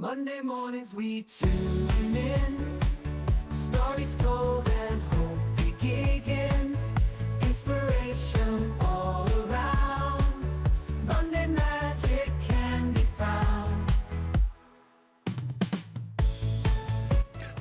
Monday mornings we tune in, stories told and hope begins, inspiration all around, Monday magic can be found.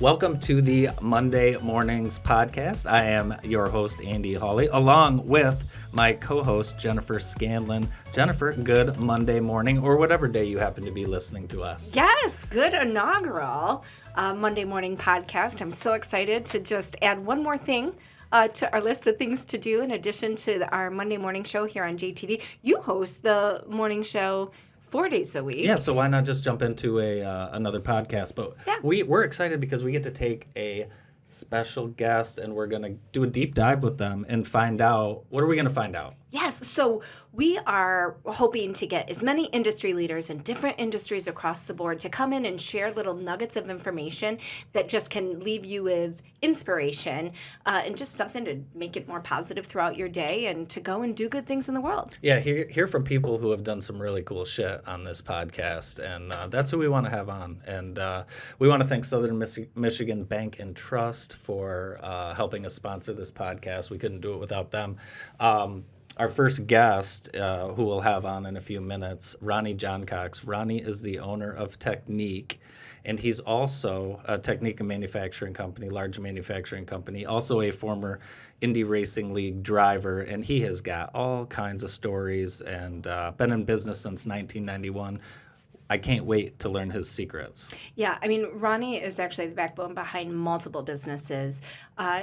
Welcome to the Monday Mornings podcast. I am your host, Andy Hawley, along with my co-host, Jennifer Scanlon. Jennifer, good Monday morning, or whatever day you happen to be listening to us. Yes, good inaugural Monday morning podcast. I'm so excited to just add one more thing to our list of things to do in addition to our Monday morning show here on JTV. You host the morning show 4 days a week. Yeah, so why not just jump into another podcast? But Yeah. we're excited because we get to take a special guest and we're going to do a deep dive with them and find out, what are we going to find out? Yes, so we are hoping to get as many industry leaders in different industries across the board to come in and share little nuggets of information that just can leave you with inspiration and just something to make it more positive throughout your day and to go and do good things in the world. Yeah, hear from people who have done some really cool shit on this podcast, and that's who we want to have on. And we want to thank Southern Michigan Bank and Trust for helping us sponsor this podcast. We couldn't do it without them. Our first guest, who we'll have on in a few minutes, Ronnie Johncox. Ronnie is the owner of Technique, and he's also a Technique manufacturing company, large manufacturing company, also a former Indy Racing League driver, and he has got all kinds of stories and been in business since 1991. I can't wait to learn his secrets. Yeah, I mean, Ronnie is actually the backbone behind multiple businesses.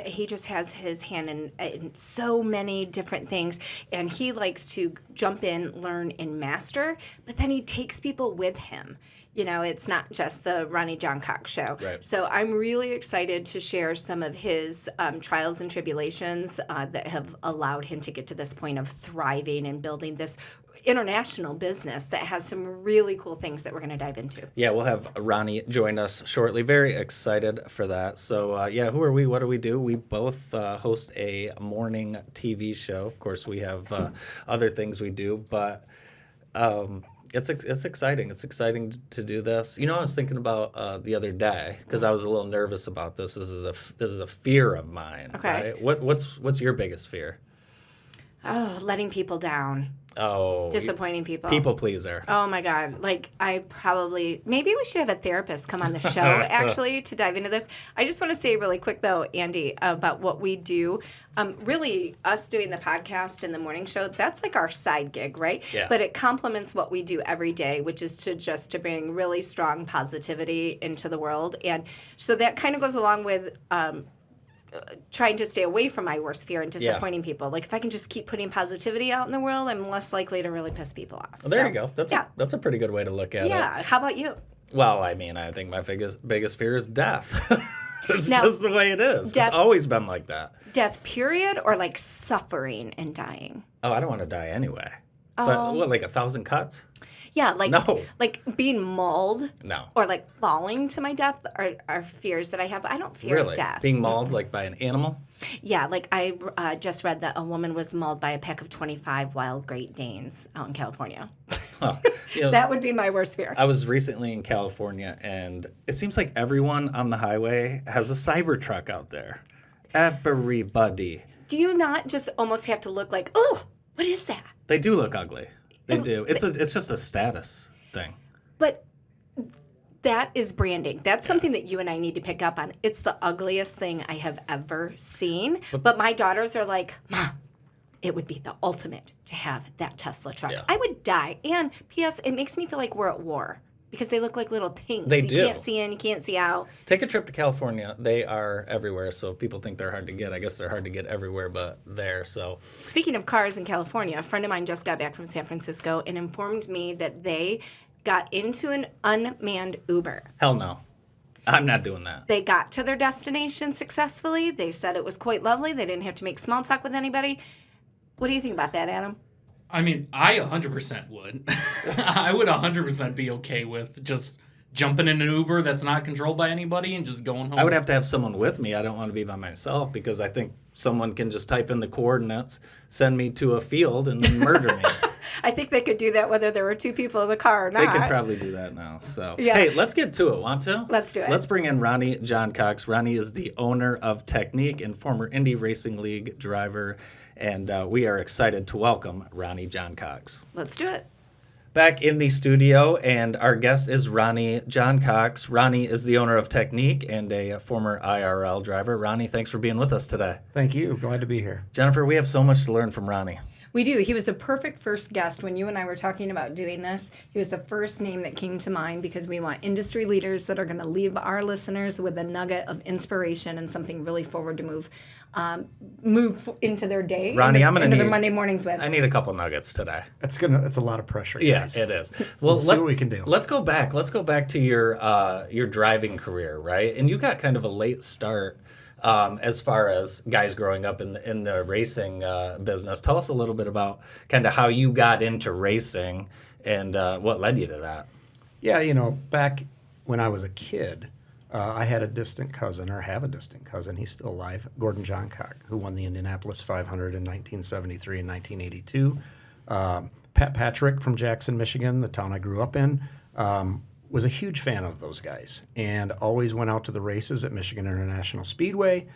He just has his hand in so many different things, and he likes to jump in, learn, and master, but then he takes people with him. You know, it's not just the Ronnie Johncox show. Right. So I'm really excited to share some of his trials and tribulations that have allowed him to get to this point of thriving and building this international business that has some really cool things that we're going to dive into. Yeah, we'll have Ronnie join us shortly. Very excited for that. So, who are we? What do we do? We both host a morning TV show. Of course, we have other things we do, but it's exciting. It's exciting to do this. You know, I was thinking about the other day because I was a little nervous about this. This is a fear of mine. Okay. Right? What's your biggest fear? Oh, letting people down. Oh, Disappointing people. People pleaser. Oh my God. Maybe we should have a therapist come on the show actually to dive into this. I just want to say really quick though, Andy, about what we do. Really, us doing the podcast and the morning show, that's like our side gig, right? Yeah. But it complements what we do every day, which is to bring really strong positivity into the world. And so that kind of goes along with trying to stay away from my worst fear and disappointing people. Like if I can just keep putting positivity out in the world, I'm less likely to really piss people off. Well, there you go. That's a pretty good way to look at it. Yeah. How about you? Well, I mean, I think my biggest fear is death. It's Now, just the way it is. death- It's always been like that. Death, period, or like suffering and dying? Oh, I don't want to die anyway. But what, like 1,000 cuts? Yeah, like No. like being mauled No. or like falling to my death are fears that I have. I don't fear Really? death. Being mauled like by an animal? Yeah, like I just read that a woman was mauled by a pack of 25 wild Great Danes out in California. Well, you know, That would be my worst fear. I was recently in California, and it seems like everyone on the highway has a Cybertruck out there. Everybody. Do you not just almost have to look like, oh, what is that? They do look ugly. They do. It's just a status thing. But that is branding. That's something that you and I need to pick up on. It's the ugliest thing I have ever seen. But my daughters are like, Ma, it would be the ultimate to have that Tesla truck. Yeah. I would die. And P.S., it makes me feel like we're at war because they look like little tanks. They you do. can't see in, you can't see out. Take a trip to California. They are everywhere, so if people think they're hard to get, I guess they're hard to get everywhere but there. So Speaking of cars in California, a friend of mine just got back from San Francisco and informed me that they got into an unmanned Uber. hell no. I'm not doing that. They got to their destination successfully. They said it was quite lovely. They didn't have to make small talk with anybody. What do you think about that, Adam? I mean, I 100% would. I would 100% be okay with just jumping in an Uber that's not controlled by anybody and just going home. I would have to have someone with me. I don't want to be by myself because I think someone can just type in the coordinates, send me to a field, and then murder me. I think they could do that whether there were two people in the car or not. They could probably do that now. So, Yeah. hey, let's get to it. Want to? Let's do it. Let's bring in Ronnie Johncox. Ronnie is the owner of Technique and former Indy Racing League driver, and we are excited to welcome Ronnie Johncox. Let's do it. Back in the studio, and our guest is Ronnie Johncox. Ronnie is the owner of Technique and a former IRL driver. Ronnie, thanks for being with us today. Thank you. Glad to be here. Jennifer, we have so much to learn from Ronnie. We do. He was a perfect first guest when you and I were talking about doing this. He was the first name that came to mind because we want industry leaders that are going to leave our listeners with a nugget of inspiration and something really forward to move into their day. Ronnie, I'm going to into need their Monday mornings with. I need a couple nuggets today. It's a lot of pressure. Yeah, guys. it is. Well, See what we can do. Let's go back. Let's go back to your driving career, right? And you got kind of a late start as far as guys growing up in the racing business. Tell us a little bit about kind of how you got into racing and what led you to that. Yeah, back when I was a kid, I had a distant cousin, or have a distant cousin. He's still alive, Gordon Johncox, who won the Indianapolis 500 in 1973 and 1982. Pat Patrick from Jackson, Michigan, the town I grew up in, was a huge fan of those guys and always went out to the races at Michigan International Speedway,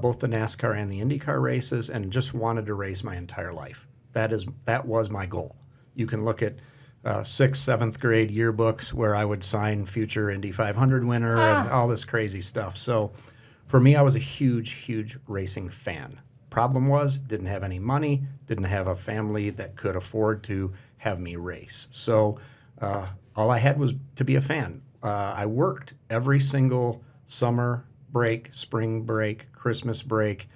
both the NASCAR and the IndyCar races, and just wanted to race my entire life. That was my goal. You can look at 6th, 7th grade yearbooks where I would sign future Indy 500 winner and all this crazy stuff. So for me, I was a huge, huge racing fan. Problem was, didn't have any money, didn't have a family that could afford to have me race. So all I had was to be a fan. I worked every single summer break, spring break, Christmas break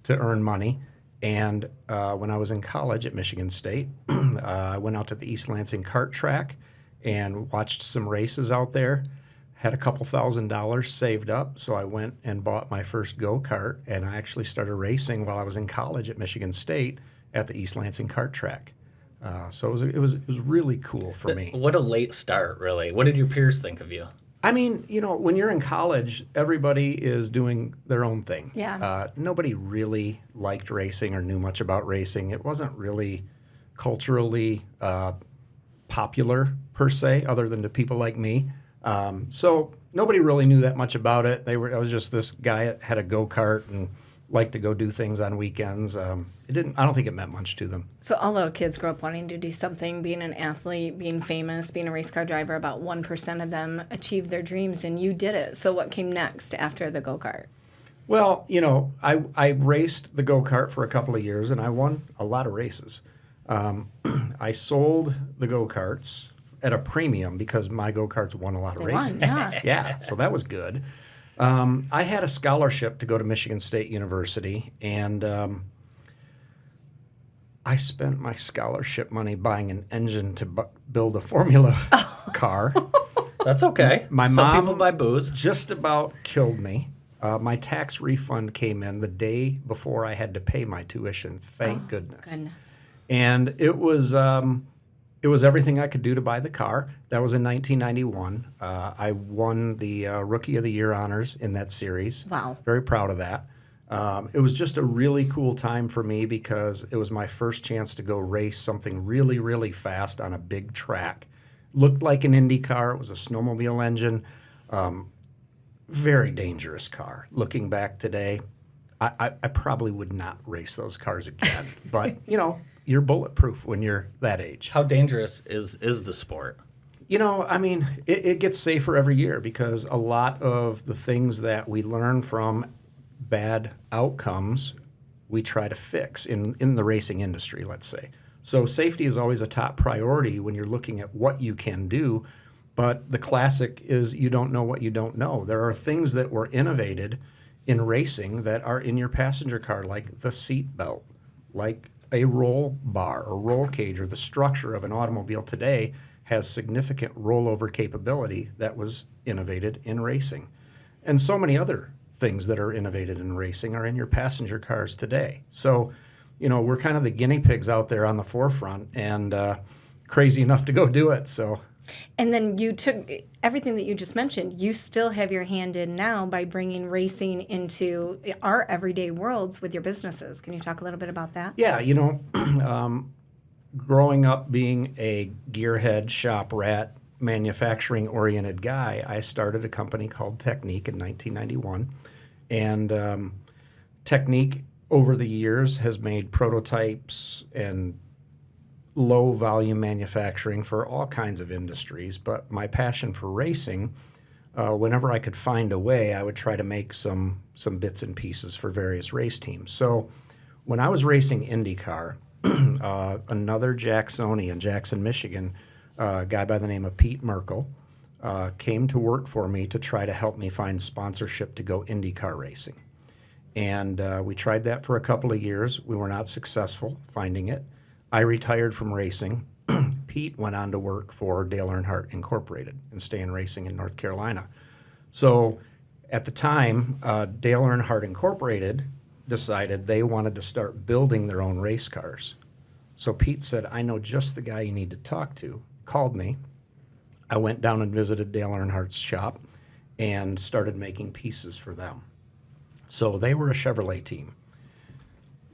to earn money. And when I was in college at Michigan State, I went out to the East Lansing kart track and watched some races out there. Had a couple $1,000s saved up, so I went and bought my first go-kart, and I actually started racing while I was in college at Michigan State at the East Lansing kart track. So it was really cool for me. What a late start, really. What did your peers think of you? I mean, when you're in college, everybody is doing their own thing. Yeah. Nobody really liked racing or knew much about racing. It wasn't really culturally popular, per se, other than to people like me. So nobody really knew that much about it. I was just this guy that had a go-kart and liked to go do things on weekends. I don't think it meant much to them. So all little kids grow up wanting to do something, being an athlete, being famous, being a race car driver. About 1% of them achieve their dreams, and you did it. So what came next after the go-kart? Well, I raced the go-kart for a couple of years, and I won a lot of races. I sold the go-karts at a premium because my go-karts won a lot of races. Yeah, so that was good. I had a scholarship to go to Michigan State University, and I spent my scholarship money buying an engine to build a Formula car. That's okay. My Some mom people buy booze. just about killed me. My tax refund came in the day before I had to pay my tuition. Thank goodness. Goodness. And it was everything I could do to buy the car. That was in 1991. I won the Rookie of the Year honors in that series. Wow. Very proud of that. It was just a really cool time for me because it was my first chance to go race something really, really fast on a big track. Looked like an Indy car. It was a snowmobile engine. Very dangerous car. Looking back today, I probably would not race those cars again. But, you're bulletproof when you're that age. How dangerous is the sport? It gets safer every year because a lot of the things that we learn from bad outcomes, we try to fix in the racing industry, let's say. So safety is always a top priority when you're looking at what you can do. But the classic is you don't know what you don't know. There are things that were innovated in racing that are in your passenger car, like the seat belt, like a roll bar or roll cage, or the structure of an automobile today has significant rollover capability that was innovated in racing. And so many other things that are innovated in racing are in your passenger cars today. So, we're kind of the guinea pigs out there on the forefront and crazy enough to go do it. So. And then you took everything that you just mentioned, you still have your hand in now by bringing racing into our everyday worlds with your businesses. Can you talk a little bit about that? Yeah, growing up being a gearhead, shop rat, manufacturing-oriented guy, I started a company called Technique in 1991. And Technique, over the years, has made prototypes and low-volume manufacturing for all kinds of industries. But my passion for racing, whenever I could find a way, I would try to make some bits and pieces for various race teams. So when I was racing IndyCar, another Jacksonian in Jackson, Michigan, a guy by the name of Pete Merkel, came to work for me to try to help me find sponsorship to go IndyCar racing. And we tried that for a couple of years. We were not successful finding it. I retired from racing. Pete went on to work for Dale Earnhardt Incorporated and stay in racing in North Carolina. So at the time, Dale Earnhardt Incorporated decided they wanted to start building their own race cars. So Pete said, I know just the guy you need to talk to. Called me. I went down and visited Dale Earnhardt's shop and started making pieces for them. So they were a Chevrolet team.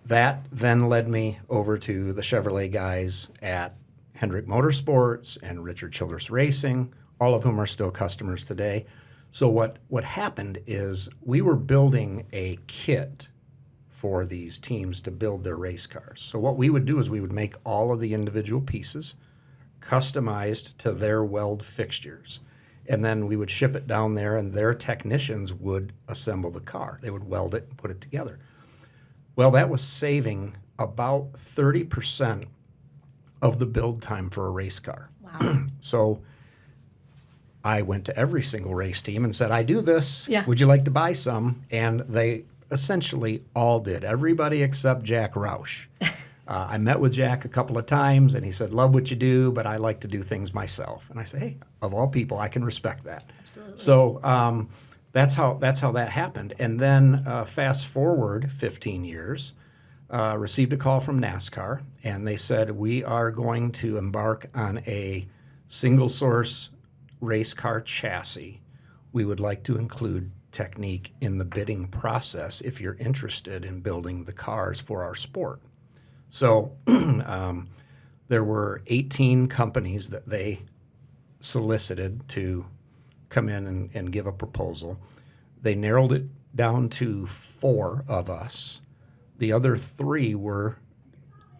That then led me over to the Chevrolet guys at Hendrick Motorsports and Richard Childress Racing, all of whom are still customers today. So what happened is we were building a kit for these teams to build their race cars. So what we would do is we would make all of the individual pieces customized to their weld fixtures. And then we would ship it down there and their technicians would assemble the car. They would weld it and put it together. Well, that was saving about 30% of the build time for a race car. Wow. So I went to every single race team and said, I do this. Yeah. Would you like to buy some? And they essentially all did. Everybody except Jack Roush. I met with Jack a couple of times, and he said, love what you do, but I like to do things myself. And I said, hey, of all people, I can respect that. Absolutely. So that's how that happened. And then fast forward 15 years, received a call from NASCAR, and they said, we are going to embark on a single-source race car chassis. We would like to include Technique in the bidding process if you're interested in building the cars for our sport. So there were 18 companies that they solicited to come in and give a proposal. They narrowed it down to 4 of us. The other 3 were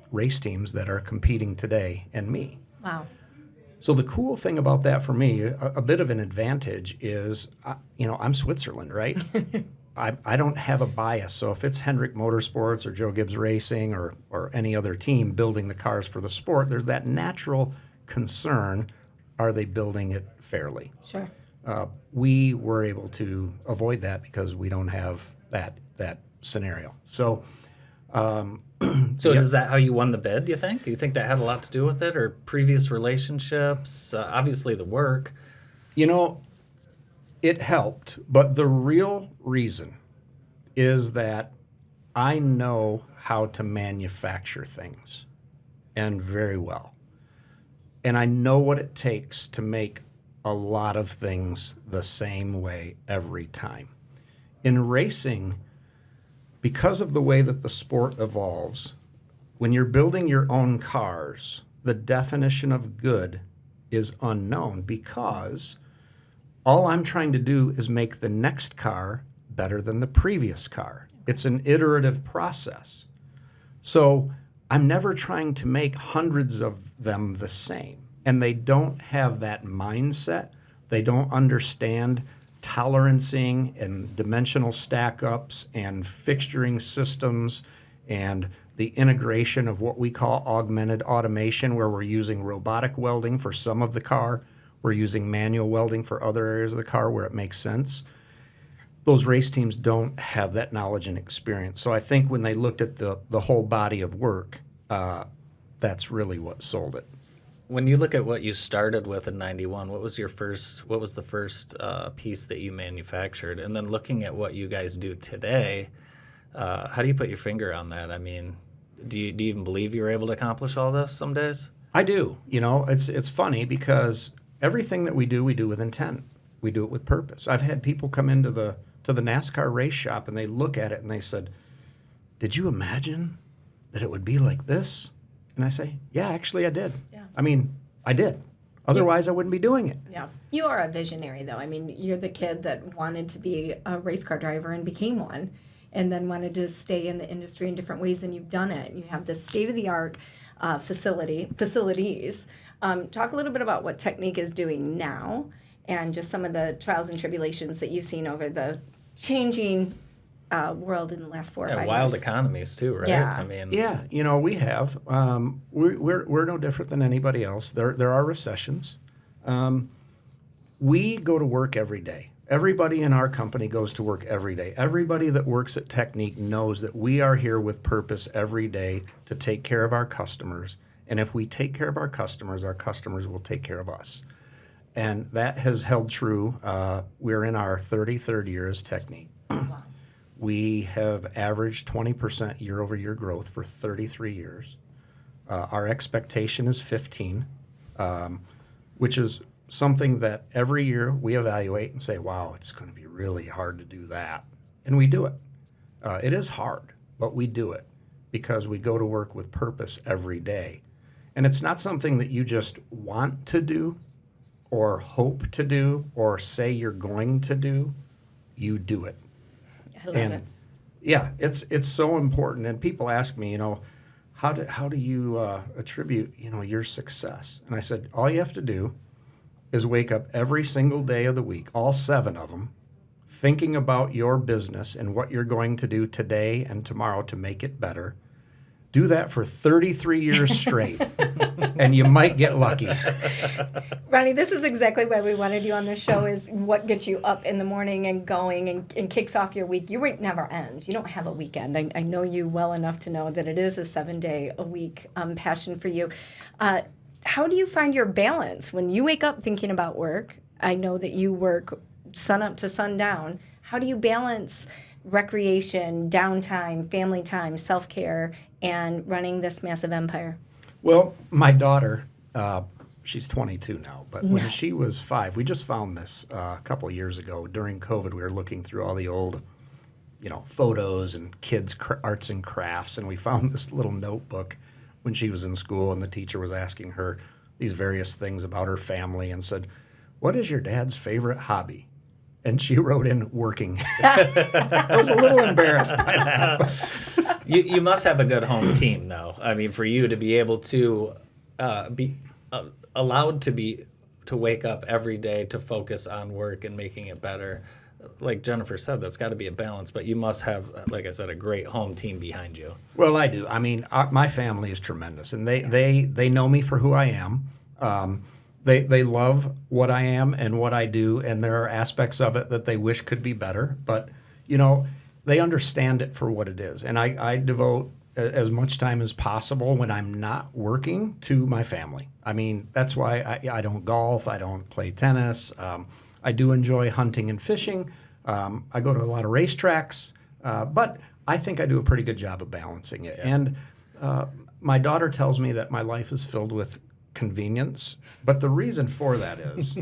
race teams that are competing today and me. Wow. So the cool thing about that for me, a bit of an advantage is, I'm Switzerland, right? I don't have a bias. So if it's Hendrick Motorsports or Joe Gibbs Racing or any other team building the cars for the sport, there's that natural concern, are they building it fairly? Sure. We were able to avoid that because we don't have that scenario. So So is that how you won the bid, do you think? Do you think that had a lot to do with it, or previous relationships? Obviously the work. It helped, but the real reason is that I know how to manufacture things, and very well. And I know what it takes to make a lot of things the same way every time. In racing, because of the way that the sport evolves, when you're building your own cars, the definition of good is unknown because all I'm trying to do is make the next car better than the previous car. It's an iterative process. So I'm never trying to make hundreds of them the same. And they don't have that mindset. They don't understand tolerancing and dimensional stack-ups and fixturing systems and the integration of what we call augmented automation, where we're using robotic welding for some of the car. We're using manual welding for other areas of the car where it makes sense. Those race teams don't have that knowledge and experience. So I think when they looked at the whole body of work, that's really what sold it. When you look at what you started with in '91, what was the first piece that you manufactured? And then looking at what you guys do today, how do you put your finger on that? I mean, do you even believe you're able to accomplish all this some days? I do. It's funny because everything that we do with intent. We do it with purpose. I've had people come into the NASCAR race shop and they look at it and they said, "Did you imagine that it would be like this?" And I say, yeah, actually I did. Yeah. I mean, I did. Otherwise, I wouldn't be doing it. Yeah. You are a visionary, though. I mean, you're the kid that wanted to be a race car driver and became one, and then wanted to stay in the industry in different ways, and you've done it. You have this state-of-the-art facilities. Talk a little bit about what Technique is doing now and just some of the trials and tribulations that you've seen over the changing world in the last 4 or 5 And years. wild economies too, right? Yeah. I mean, Yeah, we have. We're no different than anybody else. There are recessions. We go to work every day. Everybody in our company goes to work every day. Everybody that works at Technique knows that we are here with purpose every day to take care of our customers. And if we take care of our customers will take care of us. And that has held true. We're in our 33rd year as Technique. Wow. We have averaged 20% year-over-year growth for 33 years. Our expectation is 15, which is something that every year we evaluate and say, wow, it's going to be really hard to do that. And we do it. It is hard, but we do it because we go to work with purpose every day. And it's not something that you just want to do or hope to do or say you're going to do. You do it. I love And it. yeah, it's so important. And people ask me, how do you attribute, your success? And I said, all you have to do is wake up every single day of the week, all 7 of them, thinking about your business and what you're going to do today and tomorrow to make it better. Do that for 33 years straight, and you might get lucky. Ronnie, this is exactly why we wanted you on the show, is what gets you up in the morning and going and kicks off your week. Your week never ends. You don't have a weekend. I know you well enough to know that it is a 7-day-a-week passion for you. How do you find your balance when you wake up thinking about work? I know that you work sun up to sundown. How do you balance recreation, downtime, family time, self-care, and running this massive empire? Well, my daughter, she's 22 now, but when she was 5, we just found this a couple of years ago during COVID. We were looking through all the old, photos and kids' arts and crafts, and we found this little notebook when she was in school, and the teacher was asking her these various things about her family and said, "What is your dad's favorite hobby?" And she wrote in working. I was a little embarrassed by that. you must have a good home team, though. I mean, for you to be able to be allowed to wake up every day to focus on work and making it better. Like Jennifer said, that's got to be a balance. But you must have, like I said, a great home team behind you. Well, I do. I mean, my family is tremendous, and they know me for who I am. They love what I am and what I do, and there are aspects of it that they wish could be better. But, they understand it for what it is. And I devote as much time as possible when I'm not working to my family. I mean, that's why I don't golf. I don't play tennis. I do enjoy hunting and fishing. I go to a lot of racetracks. But I think I do a pretty good job of balancing it. Yeah. And my daughter tells me that my life is filled with convenience, but the reason for that is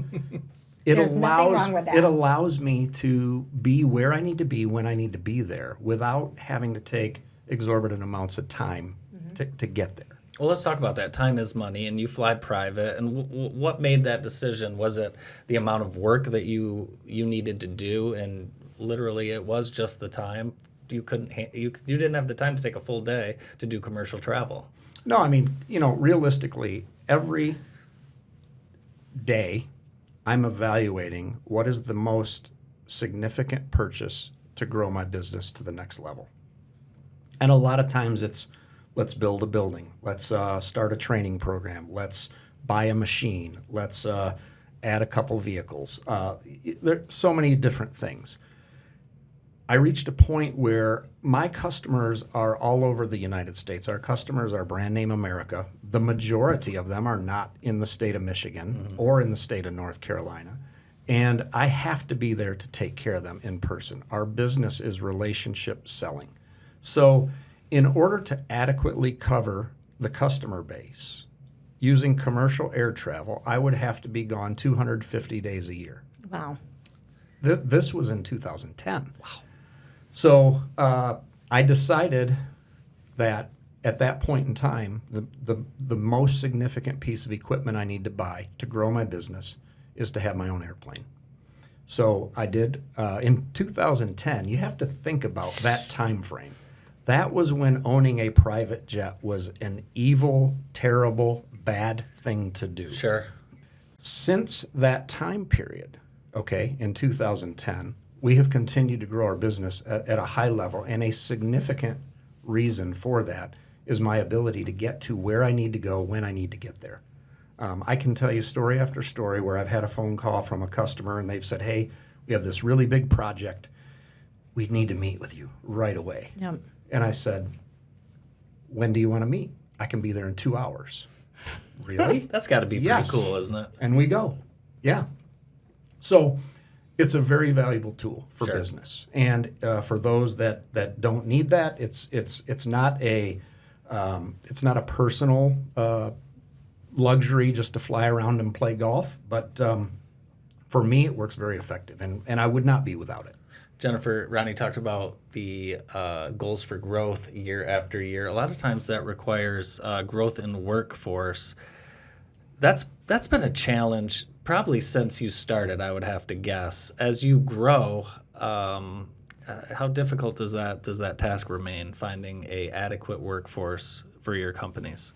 There's nothing wrong with that. it allows me to be where I need to be when I need to be there without having to take exorbitant amounts of time to get there. Well, let's talk about that. Time is money, and you fly private. And what made that decision? Was it the amount of work that you needed to do, and literally it was just the time? You didn't have the time to take a full day to do commercial travel. No, I mean, realistically, every day I'm evaluating what is the most significant purchase to grow my business to the next level. And a lot of times it's, let's build a building, let's start a training program, let's buy a machine, let's add a couple vehicles. There are so many different things. I reached a point where my customers are all over the United States. Our customers are brand name America. The majority of them are not in the state of Michigan or in the state of North Carolina. And I have to be there to take care of them in person. Our business is relationship selling. So in order to adequately cover the customer base, using commercial air travel, I would have to be gone 250 days a year. Wow. This was in 2010. Wow. So I decided that at that point in time, the most significant piece of equipment I need to buy to grow my business is to have my own airplane. So I did in 2010. You have to think about that time frame. That was when owning a private jet was an evil, terrible, bad thing to do. Sure. Since that time period, okay, in 2010, we have continued to grow our business at a high level, and a significant reason for that is my ability to get to where I need to go when I need to get there. I can tell you story after story where I've had a phone call from a customer and they've said, hey, we have this really big project. We need to meet with you right away. Yep. And I said, when do you want to meet? I can be there in 2 hours. Really? That's got to be pretty Yes. cool, isn't it? And we go. Yeah. So it's a very valuable tool for Sure. business. And for those that don't need that, it's not a personal luxury just to fly around and play golf. But for me, it works very effective, and I would not be without it. Jennifer, Ronnie talked about the goals for growth year after year. A lot of times that requires growth in workforce. That's been a challenge probably since you started, I would have to guess. As you grow, how difficult does that task remain, finding a adequate workforce for your companies?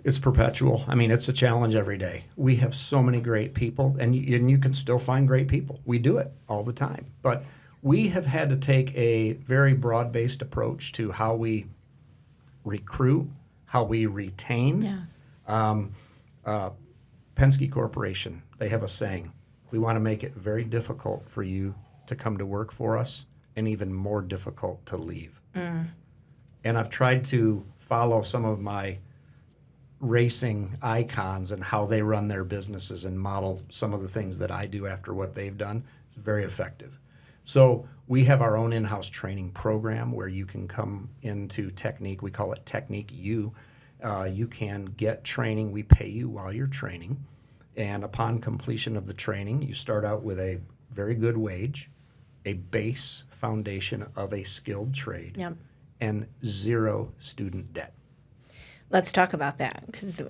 It's perpetual. I mean, it's a challenge every day. We have so many great people, and you can still find great people. We do it all the time. But we have had to take a very broad-based approach to how we recruit, how we retain. Yes. Penske Corporation, they have a saying, we want to make it very difficult for you to come to work for us and even more difficult to leave. And I've tried to follow some of my racing icons and how they run their businesses and model some of the things that I do after what they've done. It's very effective. So we have our own in-house training program where you can come into Technique. We call it Technique U. You can get training. We pay you while you're training. And upon completion of the training, you start out with a very good wage, a base foundation of a skilled trade, Yep. and zero student debt. Let's talk about that, because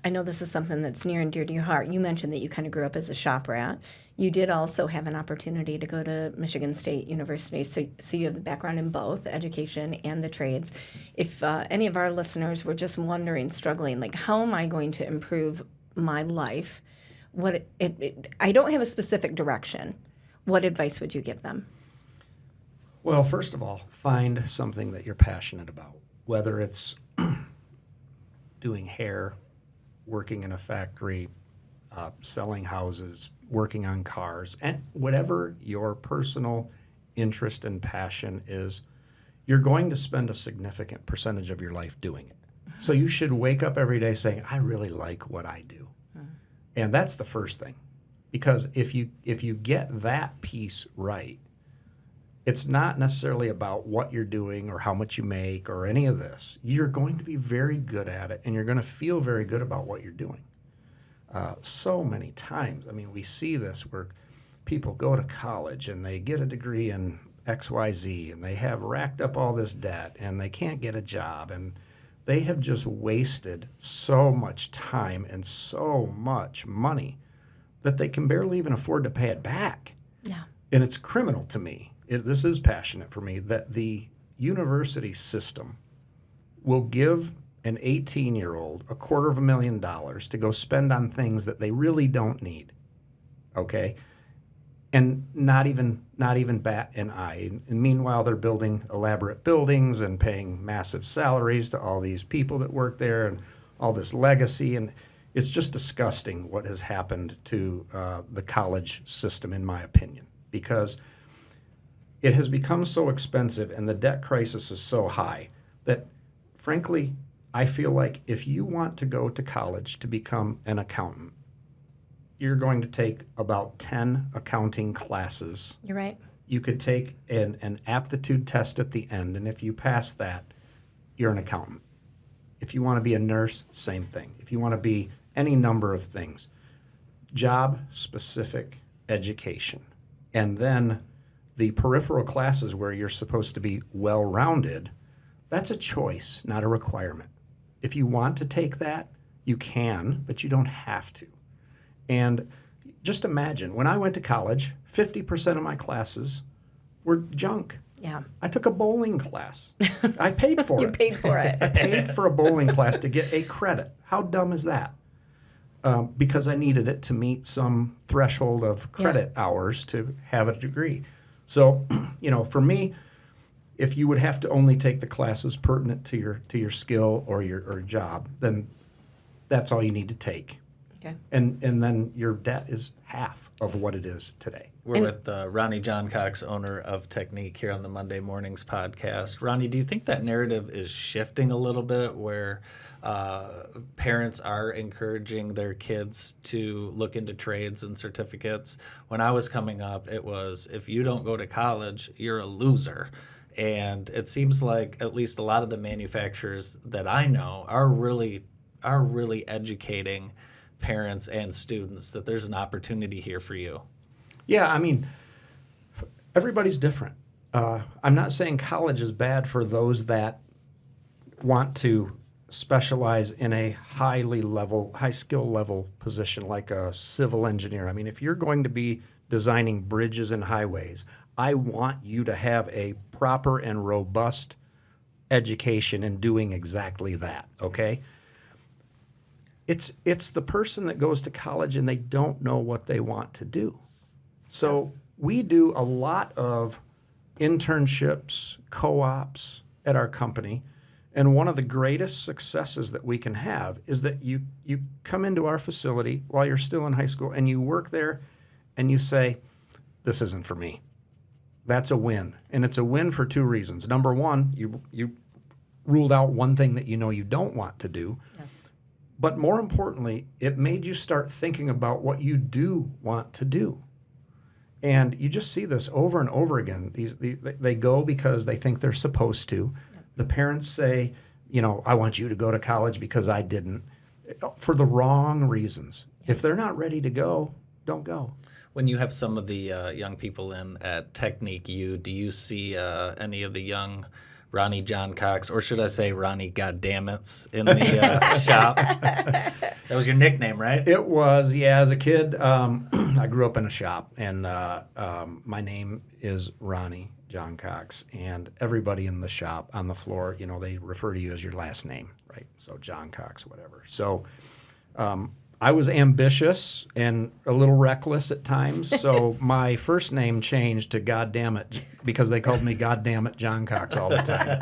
I know this is something that's near and dear to your heart. You mentioned that you kind of grew up as a shop rat. You did also have an opportunity to go to Michigan State University, so you have the background in both education and the trades. If any of our listeners were just wondering, struggling, like, how am I going to improve my life? I don't have a specific direction. What advice would you give them? Well, first of all, find something that you're passionate about, whether it's doing hair, working in a factory, selling houses, working on cars, and whatever your personal interest and passion is, you're going to spend a significant percentage of your life doing it. So you should wake up every day saying, I really like what I do. And that's the first thing. Because if you get that piece right, it's not necessarily about what you're doing or how much you make or any of this. You're going to be very good at it, and you're going to feel very good about what you're doing. So many times, I mean, we see this where people go to college and they get a degree in XYZ and they have racked up all this debt and they can't get a job, and they have just wasted so much time and so much money that they can barely even afford to pay it back. Yeah. And it's criminal to me. This is passionate for me that the university system will give an 18-year-old $250,000 to go spend on things that they really don't need, okay? And not even bat an eye. And meanwhile, they're building elaborate buildings and paying massive salaries to all these people that work there and all this legacy. And it's just disgusting what has happened to the college system, in my opinion, because it has become so expensive and the debt crisis is so high that, frankly, I feel like if you want to go to college to become an accountant, you're going to take about 10 accounting classes. You're right. You could take an aptitude test at the end, and if you pass that, you're an accountant. If you want to be a nurse, same thing. If you want to be any number of things, job-specific education. And then the peripheral classes where you're supposed to be well-rounded, That's a choice, not a requirement. If you want to take that, you can, but you don't have to. And just imagine, when I went to college, 50% of my classes were junk. Yeah. I took a bowling class. I paid for You it. paid for it. I paid for a bowling class to get a credit. How dumb is that? Because I needed it to meet some threshold of credit hours to have a degree. So, for me, if you would have to only take the classes pertinent to your skill or your job, then that's all you need to take. Okay. And then your debt is half of what it is today. We're with Ronnie Johncox, owner of Technique, here on the Monday Mornings podcast. Ronnie, do you think that narrative is shifting a little bit where parents are encouraging their kids to look into trades and certificates? When I was coming up, it was, if you don't go to college, you're a loser. And it seems like at least a lot of the manufacturers that I know are really educating parents and students that there's an opportunity here for you. Yeah, I mean, everybody's different. I'm not saying college is bad for those that want to specialize in a high skill level position like a civil engineer. I mean, if you're going to be designing bridges and highways, I want you to have a proper and robust education in doing exactly that, okay? It's the person that goes to college and they don't know what they want to do. So we do a lot of internships, co-ops at our company, and one of the greatest successes that we can have is that you come into our facility while you're still in high school and you work there and you say, this isn't for me. That's a win. And it's a win for two reasons. Number one, you ruled out one thing that you know you don't want to do. Yes. But more importantly, it made you start thinking about what you do want to do. And you just see this over and over again. They go because they think they're supposed to. The parents say, I want you to go to college because I didn't, for the wrong reasons. If they're not ready to go, don't go. When you have some of the young people in at Technique U, do you see any of the young Ronnie Johncox, or should I say Ronnie Goddammits, in the shop? That was your nickname, right? It was, yeah. As a kid, I grew up in a shop, and my name is Ronnie Johncox, and everybody in the shop on the floor, they refer to you as your last name, right? So Johncox, whatever. So I was ambitious and a little reckless at times, so my first name changed to Goddammit because they called me Goddammit Johncox all the time.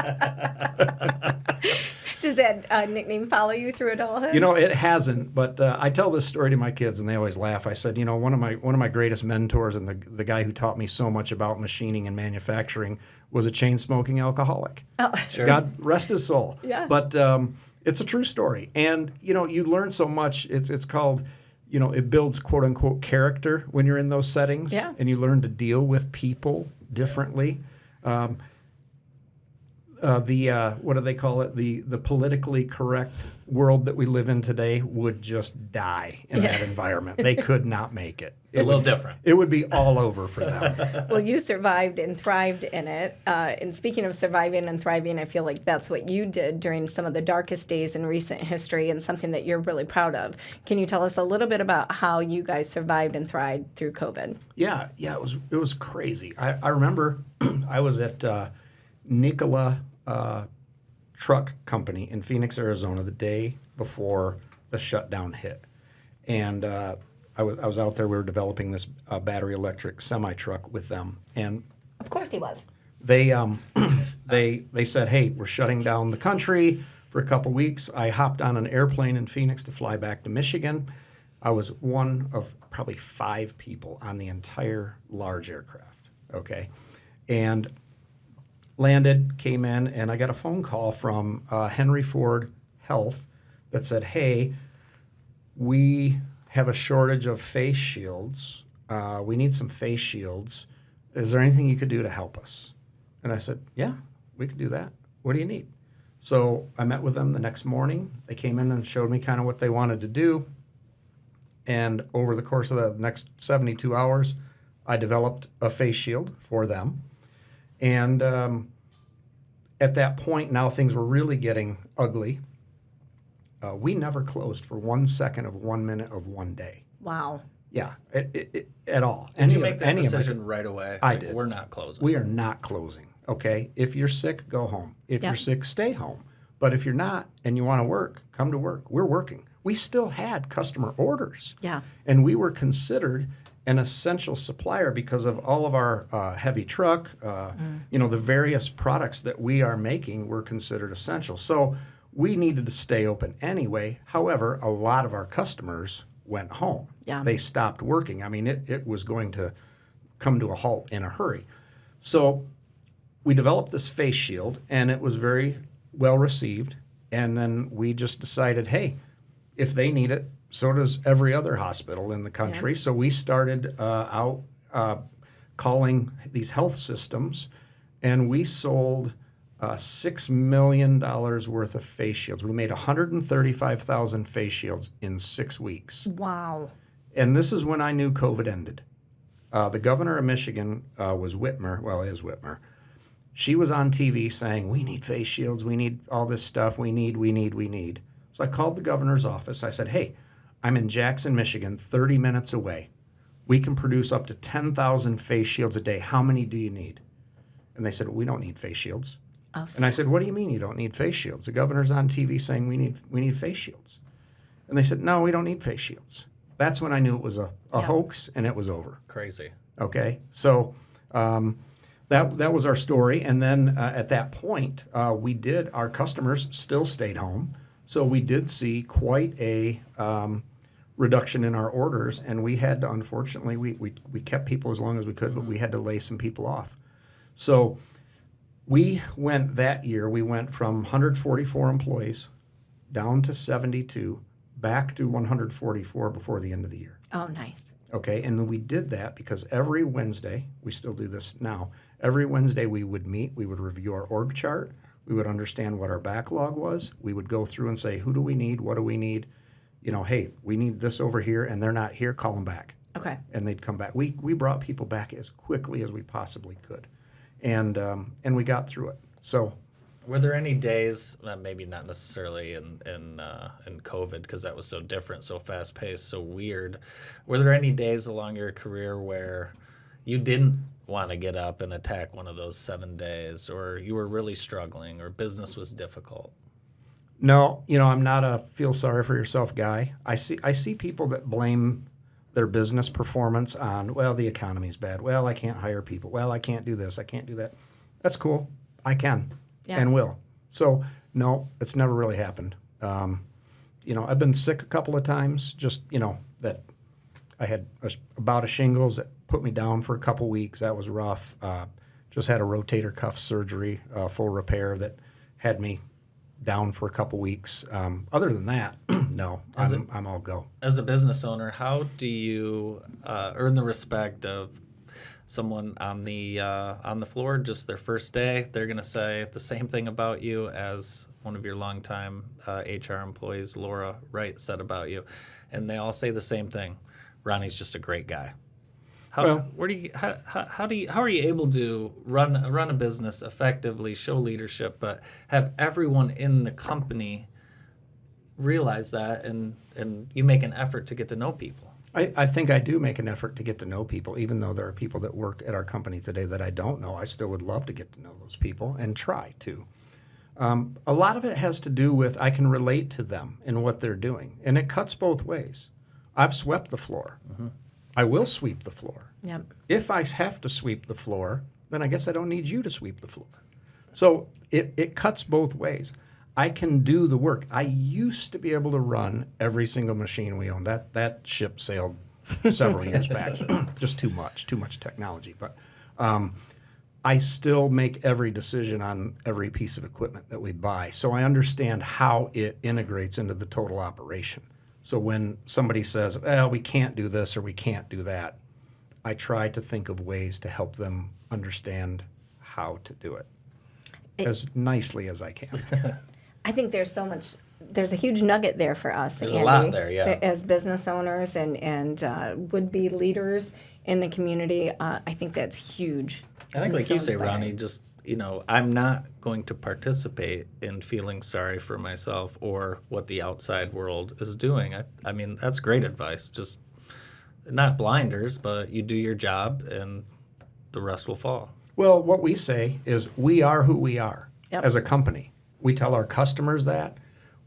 Does that nickname follow you through adulthood? It hasn't, but I tell this story to my kids, and they always laugh. I said, one of my greatest mentors and the guy who taught me so much about machining and manufacturing was a chain-smoking alcoholic. Oh. Sure. God rest his soul. Yeah. But it's a true story, and you learn so much. It's called, it builds quote unquote character when you're in those settings, Yeah. and you learn to deal with people differently. What do they call it? The politically correct world that we live in today would just die in that environment. They could not make it. A little different. It would be all over for them. Well, you survived and thrived in it. And speaking of surviving and thriving, I feel like that's what you did during some of the darkest days in recent history and something that you're really proud of. Can you tell us a little bit about how you guys survived and thrived through COVID? Yeah, it was crazy. I remember I was at Nikola Truck Company in Phoenix, Arizona, the day before the shutdown hit, and I was out there. We were developing this battery electric semi truck with them, and Of course he was. they said, "Hey, we're shutting down the country for a couple weeks." I hopped on an airplane in Phoenix to fly back to Michigan. I was one of probably 5 people on the entire large aircraft. Okay, and landed, came in, and I got a phone call from Henry Ford Health that said, "Hey, we have a shortage of face shields. We need some face shields. Is there anything you could do to help us?" And I said, "Yeah, we could do that. What do you need?" So I met with them the next morning. They came in and showed me kind of what they wanted to do. And over the course of the next 72 hours, I developed a face shield for them. And at that point, now things were really getting ugly. We never closed for 1 second of 1 minute of one day. Wow. Yeah, at all. Did you make that decision right away? I Like, did. We're not closing. We are not closing, okay? If you're sick, go home. If Yep. you're sick, stay home. But if you're not and you want to work, come to work. We're working. We still had customer orders. Yeah. And we were considered an essential supplier because of all of our heavy truck, the various products that we are making were considered essential. So we needed to stay open anyway. However, a lot of our customers went home. Yeah. They stopped working. I mean, it was going to come to a halt in a hurry. So we developed this face shield, and it was very well received. And then we just decided, hey, if they need it, so does every other hospital in the country. Yeah. So we started out calling these health systems, and we sold $6 million worth of face shields. We made 135,000 face shields in 6 weeks. Wow. And this is when I knew COVID ended. The governor of Michigan was Whitmer. Well, is Whitmer. She was on TV saying, we need face shields. We need all this stuff. We need. So I called the governor's office. I said, hey, I'm in Jackson, Michigan, 30 minutes away. We can produce up to 10,000 face shields a day. How many do you need? And they said, we don't need face shields. Oh, And I said, what do you mean you don't need face shields? The governor's on TV saying we need face shields. And they said, no, we don't need face shields. That's when I knew it was a hoax and it was over. Crazy. Okay, so that was our story. And then at that point, our customers still stayed home. So we did see quite a reduction in our orders. And we had to, unfortunately, we kept people as long as we could, but we had to lay some people off. So we went from 144 employees down to 72, back to 144 before the end of the year. Oh, nice. Okay, and we did that because every Wednesday, we still do this now, every Wednesday we would meet, we would review our org chart, we would understand what our backlog was, we would go through and say, who do we need, what do we need, hey, we need this over here, and they're not here, call them back. Okay. And they'd come back. We brought people back as quickly as we possibly could, and we got through it. So, Were there any days, maybe not necessarily in COVID, because that was so different, so fast paced, so weird? Were there any days along your career where you didn't want to get up and attack one of those 7 days, or you were really struggling, or business was difficult? no, I'm not a feel sorry for yourself guy. I see people that blame their business performance on, well, the economy's bad. Well, I can't hire people. Well, I can't do this. I can't do that. That's cool. I can and will. So, no, it's never really happened. I've been sick a couple of times, just, that I had a bout of shingles that put me down for a couple weeks. That was rough. Just had a rotator cuff surgery, full repair that had me down for a couple weeks. Other than that, no, I'm all go. As a business owner, how do you earn the respect of someone on the floor, just their first day? They're going to say the same thing about you as one of your longtime HR employees, Laura Wright, said about you, and they all say the same thing. Ronnie's just a great guy. How are you able to run a business effectively, show leadership, but have everyone in the company realize that, and you make an effort to get to know people? I think I do make an effort to get to know people, even though there are people that work at our company today that I don't know. I still would love to get to know those people and try to. A lot of it has to do with I can relate to them and what they're doing, and it cuts both ways. I've swept the floor. Mm-hmm. I will sweep the floor. Yep. If I have to sweep the floor, then I guess I don't need you to sweep the floor. So it cuts both ways. I can do the work. I used to be able to run every single machine we owned. That ship sailed several years back. Just too much technology. But I still make every decision on every piece of equipment that we buy. So I understand how it integrates into the total operation. So when somebody says, well, we can't do this or we can't do that, I try to think of ways to help them understand how to do it as nicely as I can. I think there's a huge nugget there for us, There's Andy, a lot there, yeah. as business owners and would-be leaders in the community. I think that's huge. I think, and like so you say, inspiring. Ronnie, just I'm not going to participate in feeling sorry for myself or what the outside world is doing. I mean, that's great advice. Just not blinders, but you do your job and the rest will fall. Well, what we say is we are who we are Yep. as a company. We tell our customers that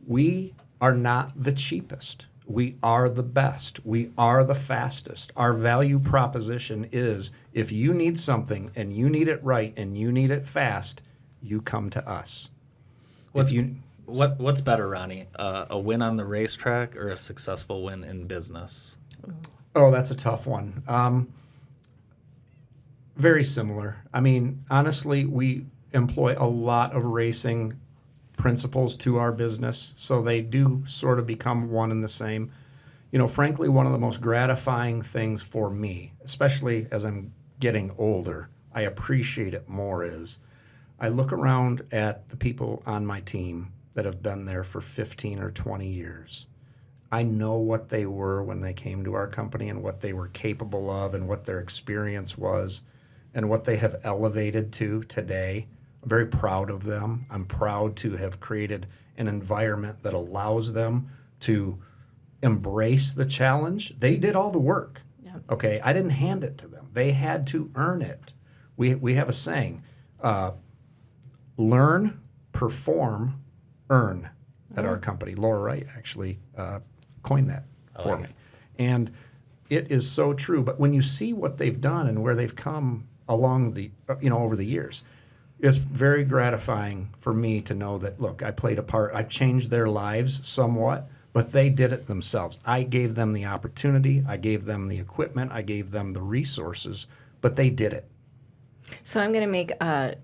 we are not the cheapest. We are the best. We are the fastest. Our value proposition is if you need something and you need it right and you need it fast, you come to us. What's better, Ronnie? A win on the racetrack or a successful win in business? Oh, that's a tough one. Very similar. I mean, honestly, we employ a lot of racing principles to our business, so they do sort of become one and the same. Frankly, one of the most gratifying things for me, especially as I'm getting older, I appreciate it more, is I look around at the people on my team that have been there for 15 or 20 years. I know what they were when they came to our company and what they were capable of and what their experience was and what they have elevated to today. I'm very proud of them. I'm proud to have created an environment that allows them to embrace the challenge. They did all the work. Yeah. Okay, I didn't hand it to them. They had to earn it. We have a saying, learn, perform, earn at our company. Laura Wright actually coined that for me. And it is so true. But when you see what they've done and where they've come along the, over the years, it's very gratifying for me to know that, look, I played a part. I've changed their lives somewhat, but they did it themselves. I gave them the opportunity. I gave them the equipment. I gave them the resources, but they did it. So I'm going to make a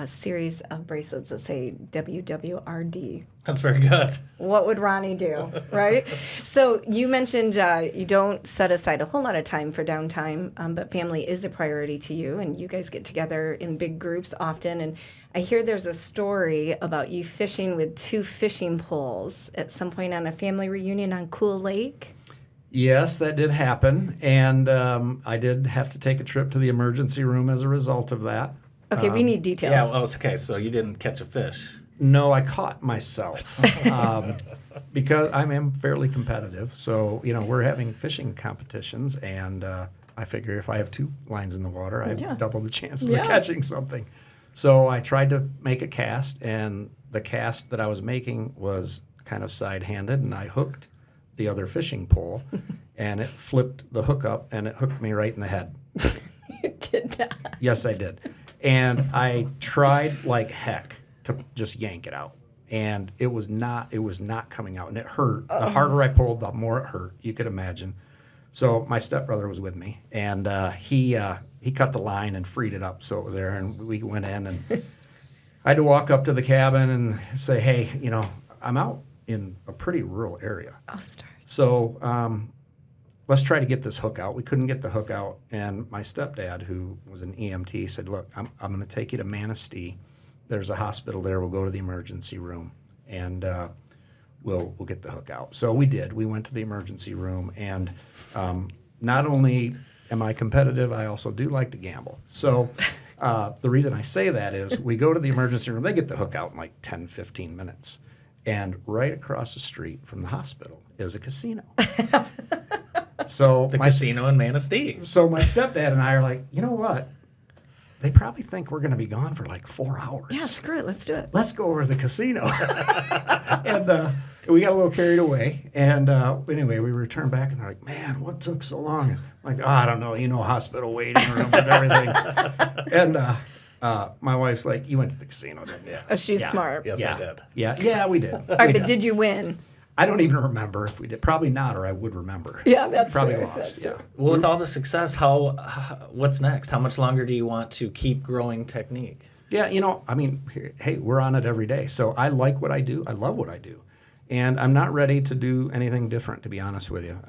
series of bracelets that say WWRD. That's very good. What would Ronnie do, right? So you mentioned you don't set aside a whole lot of time for downtime, but family is a priority to you, and you guys get together in big groups often. And I hear there's a story about you fishing with 2 fishing poles at some point on a family reunion on Cool Lake. Yes, that did happen, and I did have to take a trip to the emergency room as a result of that. Okay, we need details. Yeah, well, okay, so you didn't catch a fish. No, I caught myself because I am fairly competitive. So, we're having fishing competitions, and I figure if I have 2 lines in the water, I have double the chances of catching something. So I tried to make a cast, and the cast that I was making was kind of side-handed, and I hooked the other fishing pole, and it flipped the hook up, and it hooked me right in the head. You did not. Yes, I did. And I tried like heck to just yank it out. And it was not coming out. And it hurt. The harder I pulled, the more it hurt. You could imagine. So my stepbrother was with me, and he cut the line and freed it up so it was there. And we went in, and I had to walk up to the cabin and say, hey, I'm out in a pretty rural area. Oh, stars. So let's try to get this hook out. We couldn't get the hook out, and my stepdad, who was an EMT, said, look, I'm going to take you to Manistee. There's a hospital there. We'll go to the emergency room, and we'll get the hook out. So we did. We went to the emergency room, and not only am I competitive, I also do like to gamble. So the reason I say that is we go to the emergency room. They get the hook out in like 10, 15 minutes. And right across the street from the hospital is a casino. So The casino in Manistee. So my stepdad and I are like, you know what? They probably think we're going to be gone for like 4 hours. Yeah, screw it. Let's do it. Let's go over to the casino. And we got a little carried away. And anyway, we returned back, and they're like, man, what took so long? I'm like, I don't know, hospital waiting room and everything. And my wife's like, you went to the casino, didn't you? Oh, she's smart. Yes, Yeah. I did. Yeah, we did. All right, but did you win? I don't even remember if we did. Probably not, or I would remember. Yeah, that's Probably true. lost. That's Yeah. true. Well, with all the success, what's next? How much longer do you want to keep growing technique? Yeah, hey, we're on it every day. So I like what I do. I love what I do. And I'm not ready to do anything different, to be honest with you.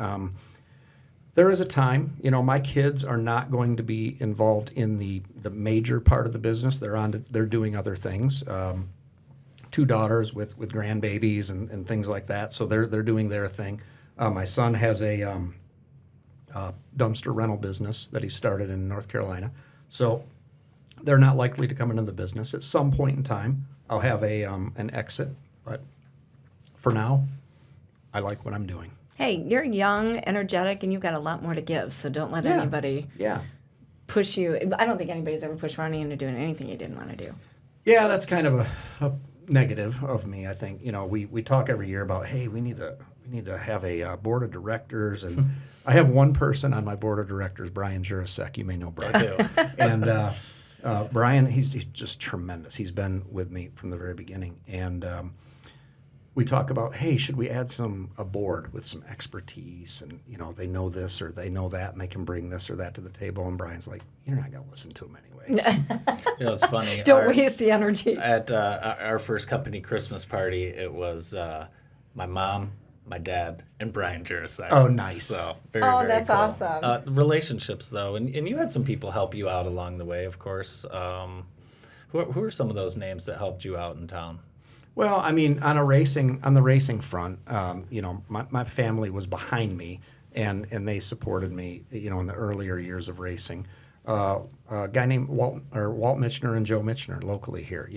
There is a time, my kids are not going to be involved in the major part of the business. They're doing other things. 2 daughters with grandbabies and things like that. So they're doing their thing. My son has a dumpster rental business that he started in North Carolina. So They're not likely to come into the business. At some point in time, I'll have an exit, but for now, I like what I'm doing. Hey, you're young, energetic, and you've got a lot more to give. So don't let anybody push you. I don't think anybody's ever pushed Ronnie into doing anything he didn't want to do. Yeah, that's kind of a negative of me. I think we talk every year about, hey, we need to have a board of directors, and I have one person on my board of directors, Brian Jurasek. You may know Brian. I do. And Brian, he's just tremendous. He's been with me from the very beginning, and we talk about, hey, should we add a board with some expertise, and they know this or they know that, and they can bring this or that to the table. And Brian's like, you're not gonna listen to him anyways. It's funny. Don't waste the energy. At our first company Christmas party, it was my mom, my dad, and Brian Jurasek. Oh, nice. So very That's cool. awesome. Relationships, though, and you had some people help you out along the way, of course. Who are some of those names that helped you out in town? Well, I mean, on the racing front, my family was behind me, and they supported me, in the earlier years of racing. A guy named Walt Michener and Joe Michener locally here,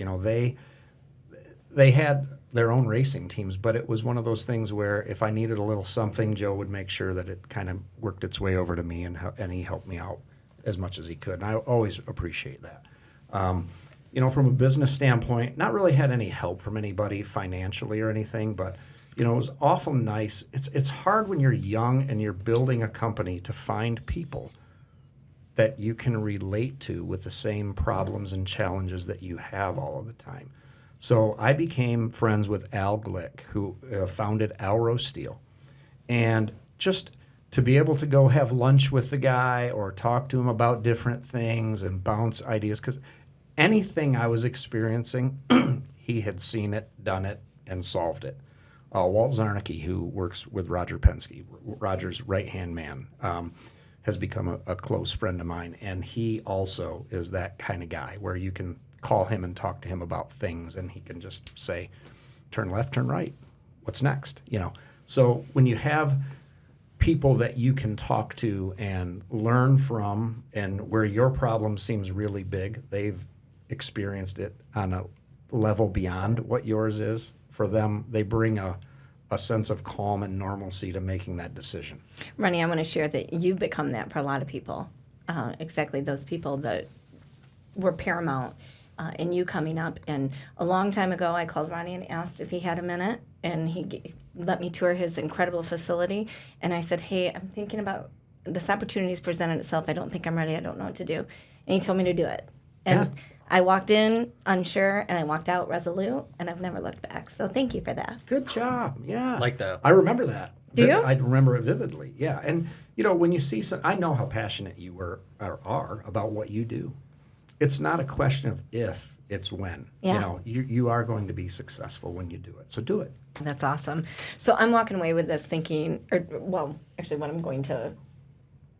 they had their own racing teams, but it was one of those things where if I needed a little something, Joe would make sure that it kind of worked its way over to me, and he helped me out as much as he could, and I always appreciate that. From a business standpoint, not really had any help from anybody financially or anything, but it was awful nice. It's hard when you're young and you're building a company to find people that you can relate to with the same problems and challenges that you have all of the time. So I became friends with Al Glick, who founded Alro Steel, and just to be able to go have lunch with the guy or talk to him about different things and bounce ideas, because anything I was experiencing, he had seen it, done it, and solved it. Walt Zarnicki, who works with Roger Penske, Roger's right-hand man, has become a close friend of mine, and he also is that kind of guy where you can call him and talk to him about things, and he can just say, turn left, turn right, what's next? So when you have people that you can talk to and learn from, and where your problem seems really big, they've experienced it on a level beyond what yours is. For them, they bring a sense of calm and normalcy to making that decision. Ronnie, I want to share that you've become that for a lot of people. Exactly those people that were paramount in you coming up. And a long time ago, I called Ronnie and asked if he had a minute, and he let me tour his incredible facility. And I said, hey, I'm thinking about this opportunity's presented itself. I don't think I'm ready. I don't know what to do. And he told me to do it. And I walked in unsure, and I walked out resolute, and I've never looked back. So thank you for that. Good job. Yeah. Like that. I remember that. Do you? I remember it vividly. Yeah. And, when you see I know how passionate you are about what you do. It's not a question of if, it's when. Yeah. You are going to be successful when you do it. So do it. That's awesome. So I'm walking away with this thinking, actually what I'm going to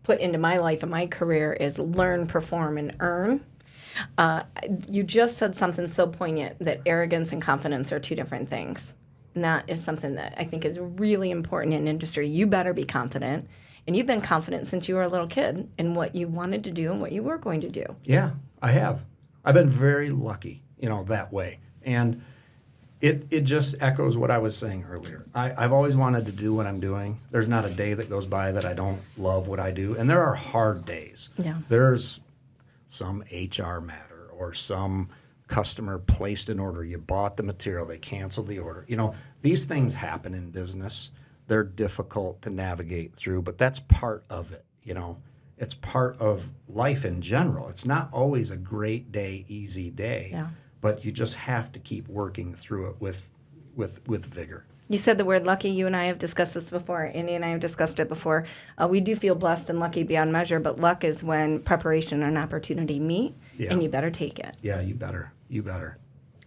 put into my life and my career is learn, perform, and earn. You just said something so poignant that arrogance and confidence are two different things. And that is something that I think is really important in industry. You better be confident. And you've been confident since you were a little kid in what you wanted to do and what you were going to do. Yeah, I have. I've been very lucky, that way. And it just echoes what I was saying earlier. I've always wanted to do what I'm doing. There's not a day that goes by that I don't love what I do. And there are hard days. Yeah. There's some HR matter or some customer placed an order. You bought the material, they canceled the order. These things happen in business. They're difficult to navigate through, but that's part of it. It's part of life in general. It's not always a great day, easy day, but you just have to keep working through it with vigor. You said the word lucky. You and I have discussed this before. Andy and I have discussed it before. We do feel blessed and lucky beyond measure, but luck is when preparation and opportunity meet, and you better take it. Yeah, you better. You better.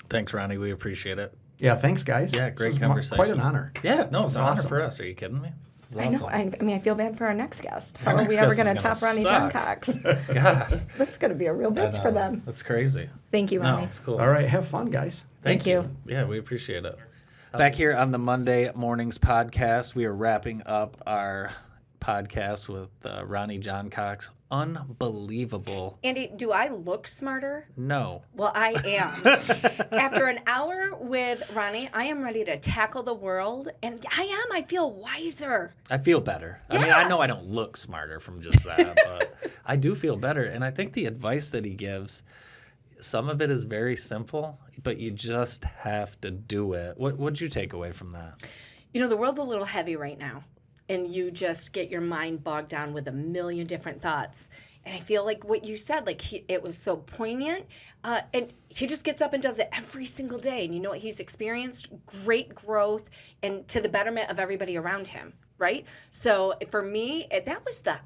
Thanks, Ronnie. We appreciate it. Yeah, thanks, guys. Yeah, great This is conversation. Quite an honor. Yeah, no, it's an honor awesome. for us. Are you kidding me? This is I awesome. know. I feel bad for our next guest. How Our are next we ever guest going to is top gonna Ronnie suck. Johncox? God. That's going to be a real bitch for them. That's crazy. Thank you, No, Ronnie. it's cool. All right, have fun, guys. Thank you. Yeah, we appreciate it. Back here on the Monday Mornings podcast, we are wrapping up our podcast with Ronnie Johncox. Unbelievable. Andy, do I look smarter? No. Well, I am. After an hour with Ronnie, I am ready to tackle the world, and I feel wiser. I feel better. I mean, Yeah. I know I don't look smarter from just that, but I do feel better. And I think the advice that he gives, some of it is very simple, but you just have to do it. What'd you take away from that? You know, the world's a little heavy right now, and you just get your mind bogged down with a million different thoughts. And I feel like what you said, like it was so poignant, and he just gets up and does it every single day. And you know what he's experienced? Great growth and to the betterment of everybody around him, right? So for me, that was that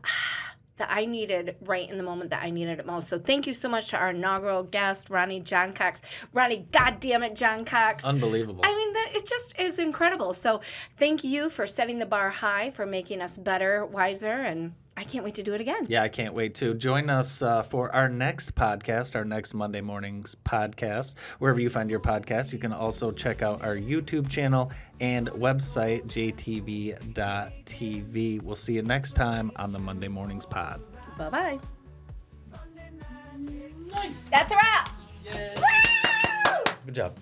I needed right in the moment that I needed it most. So thank you so much to our inaugural guest, Ronnie Johncox. Ronnie, goddammit, Johncox. Unbelievable. I mean, it just is incredible. So thank you for setting the bar high, for making us better, wiser, and I can't wait to do it again. Yeah, I can't wait to. Join us for our next podcast, our next Monday morning's podcast. Wherever you find your podcast, you can also check out our YouTube channel and website, jtv.tv. We'll see you next time on the Monday Mornings Pod. Bye-bye. Nice. That's a wrap. Yay. Woo! Good job.